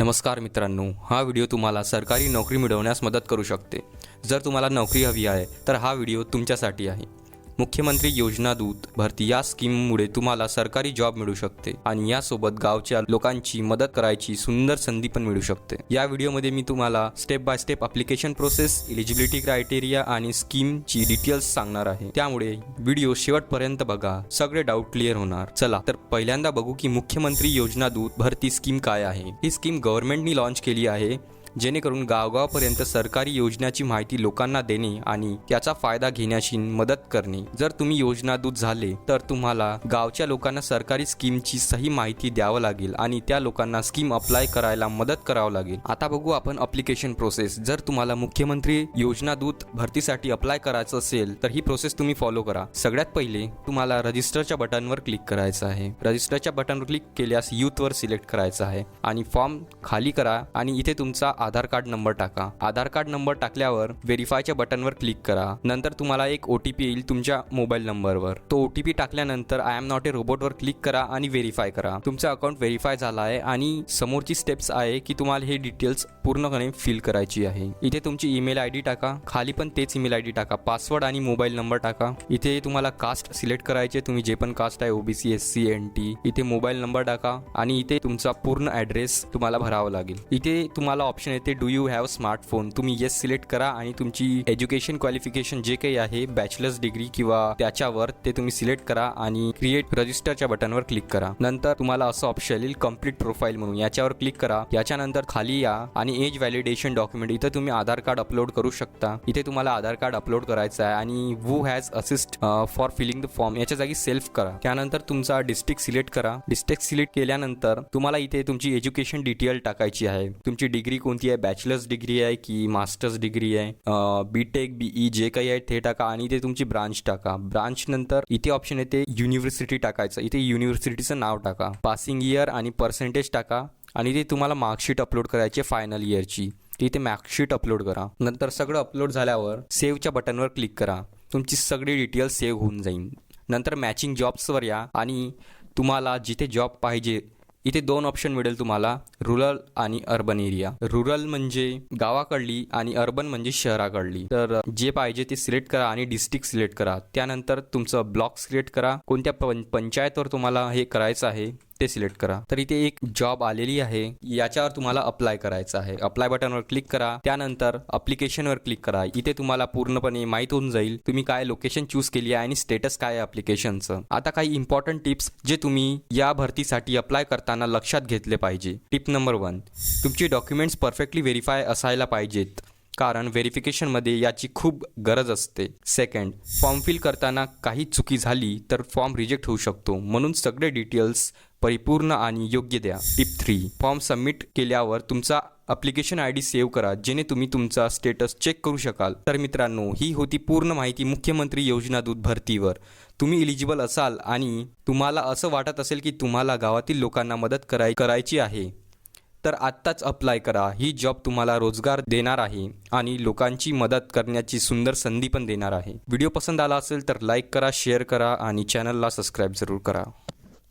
नमस्कार मित्रांनो, हा व्हिडिओ तुम्हाला सरकारी नोकरी मिळवण्यास मदत करू शकते। जर तुम्हाला नोकरी हवी आहे तर हा व्हिडिओ तुमच्यासाठी आहे। मुख्यमंत्री योजना दूत भरती या स्कीममुळे तुम्हाला सरकारी जॉब मिळू शकते आणि यासोबत गावच्या लोकांची मदत करायची सुंदर संधी पण मिळू शकते। या व्हिडिओमध्ये मी तुम्हाला step by step application process, eligibility criteria आणि स्कीमची डिटेल्स सांगणार आहे, त्यामुळे व्हिडिओ शेवटपर्यंत बघा, सगळे डाऊट क्लिअर होणार। चला तर पहिल्यांदा बघू की मुख्यमंत्री योजना दूत भरती स्कीम काय आहे। ही स्कीम गव्हर्नमेंटनी लॉन्च केली आहे जेणेकरून गावगावपर्यंत सरकारी योजनाची माहिती लोकांना देणे आणि त्याचा फायदा घेण्याची मदत करणे। जर तुम्ही योजना दूत झाले तर तुम्हाला गावच्या लोकांना सरकारी स्कीमची सही माहिती द्यावं लागेल आणि त्या लोकांना स्कीम अप्लाय करायला मदत करावं लागेल। आता बघू आपण ॲप्लिकेशन प्रोसेस। जर तुम्हाला मुख्यमंत्री योजना दूत भरतीसाठी अप्लाय करायचं असेल तर ही प्रोसेस तुम्ही फॉलो करा। सगळ्यात पहिले तुम्हाला रजिस्टरच्या बटनवर क्लिक करायचं आहे। रजिस्टरच्या बटनवर क्लिक केल्यास यूथवर सिलेक्ट करायचं आहे आणि फॉर्म खाली करा आणि इथे तुमचा आधार कार्ड नंबर टाका। आधार कार्ड नंबर टाकल्यावर व्हेरीफायच्या बटनवर क्लिक करा। नंतर तुम्हाला एक OTP येईल तुमच्या मोबाईल नंबरवर। तो OTP टाकल्यानंतर आय एम नॉट ए रोबोटवर क्लिक करा आणि व्हेरीफाय करा। तुमचा अकाउंट व्हेरीफाय झाला आहे आणि समोरची स्टेप्स आहे की तुम्हाला हे डिटेल्स पूर्णपणे फिल करायची आहे। इथे तुमची ईमेल ID टाका, खाली पण तेच ईमेल ID टाका, पासवर्ड आणि मोबाईल नंबर टाका। इथे तुम्हाला कास्ट सिलेक्ट करायचे, तुम्ही जे पण कास्ट आहे OBC SC NT। इथे मोबाईल नंबर टाका आणि इथे तुमचा पूर्ण ॲड्रेस तुम्हाला भरावा लागेल। इथे तुम्हाला ऑप्शन येते डू यू हॅव स्मार्टफोन, तुम्ही येस सिलेक्ट करा आणि तुमची एज्युकेशन क्वालिफिकेशन जे काही आहे बॅचलर्स डिग्री किंवा त्याच्यावर ते तुम्ही सिलेक्ट करा आणि क्रिएट रजिस्टरच्या बटनवर क्लिक करा। नंतर तुम्हाला असं ऑप्शन येईल कंप्लीट प्रोफाईल म्हणून, याच्यावर क्लिक करा। याच्यानंतर खाली या आणि एज व्हॅलिडेशन डॉक्युमेंट, इथे तुम्ही आधार कार्ड अपलोड करू शकता। इथे तुम्हाला आधार कार्ड अपलोड करायचं आहे आणि who has assist for filling the form याच्या जागी सेल्फ करा। त्यानंतर तुमचा डिस्ट्रिक्ट सिलेक्ट करा। डिस्ट्रिक्ट सिलेक्ट केल्यानंतर तुम्हाला इथे तुमची एज्युकेशन डिटेल टाकायची आहे। तुमची डिग्री कोणती आहे, बॅचलर्स डिग्री आहे की मास्टर्स डिग्री आहे, BTech BE जे काही आहे ते टाका आणि इथे तुमची ब्रांच टाका। ब्रांच नंतर इथे ऑप्शन येते युनिव्हर्सिटी टाकायचं, इथे युनिव्हर्सिटीचं नाव टाका, पासिंग इयर आणि पर्सेंटेज टाका आणि इथे तुम्हाला मार्कशीट अपलोड करायची फायनल इयरची, इथे मार्कशीट अपलोड करा। नंतर सगळं अपलोड झाल्यावर सेव्हच्या बटनवर क्लिक करा, तुमची सगळी डिटेल्स सेव्ह होऊन जाईल। नंतर मॅचिंग जॉब्सवर या आणि तुम्हाला जिथे जॉब पाहिजे इथे दोन ऑप्शन मिळेल तुम्हाला, रुरल आणि अर्बन एरिया। रुरल म्हणजे गावाकडली आणि अर्बन म्हणजे शहराकडली। तर जे पाहिजे ते सिलेक्ट करा आणि डिस्ट्रिक्ट सिलेक्ट करा। त्यानंतर तुमचं ब्लॉक सिलेक्ट करा, कोणत्या पंचायतवर तुम्हाला हे करायचं आहे ते सिलेक्ट करा। तर इथे एक जॉब आलेली आहे, याच्यावर तुम्हाला अप्लाय करायचं आहे। अप्लाय बटनवर क्लिक करा, त्यानंतर अप्लिकेशनवर क्लिक करा। इथे तुम्हाला पूर्णपणे माहीत होऊन जाईल तुम्ही काय लोकेशन चूज केली आहे आणि स्टेटस काय आहे अप्लिकेशनचं। आता काही इम्पॉर्टंट टिप्स जे तुम्ही या भरतीसाठी अप्लाय करताना लक्षात घेतले पाहिजे। टिप नंबर 1, तुमचे डॉक्युमेंट्स परफेक्टली व्हेरीफाय असायला पाहिजेत, कारण व्हेरिफिकेशनमध्ये याची खूप गरज असते। सेकंड, फॉर्म फिल करताना काही चुकी झाली तर फॉर्म रिजेक्ट होऊ शकतो, म्हणून सगळे डिटेल्स परिपूर्ण आणि योग्य द्या। टिप 3, फॉर्म सबमिट केल्यावर तुमचा ॲप्लिकेशन ID सेव्ह करा, जेणे तुम्ही तुमचा स्टेटस चेक करू शकाल। तर मित्रांनो, ही होती पूर्ण माहिती मुख्यमंत्री योजना दूत भरतीवर। तुम्ही एलिजिबल असाल आणि तुम्हाला असं वाटत असेल की तुम्हाला गावातील लोकांना मदत करायची आहे तर आत्ताच अप्लाय करा। ही जॉब तुम्हाला रोजगार देणार आहे आणि लोकांची मदत करण्याची सुंदर संधी पण देणार आहे। व्हिडिओ पसंत आला असेल तर लाईक करा, शेअर करा आणि चॅनलला सबस्क्राईब जरूर करा।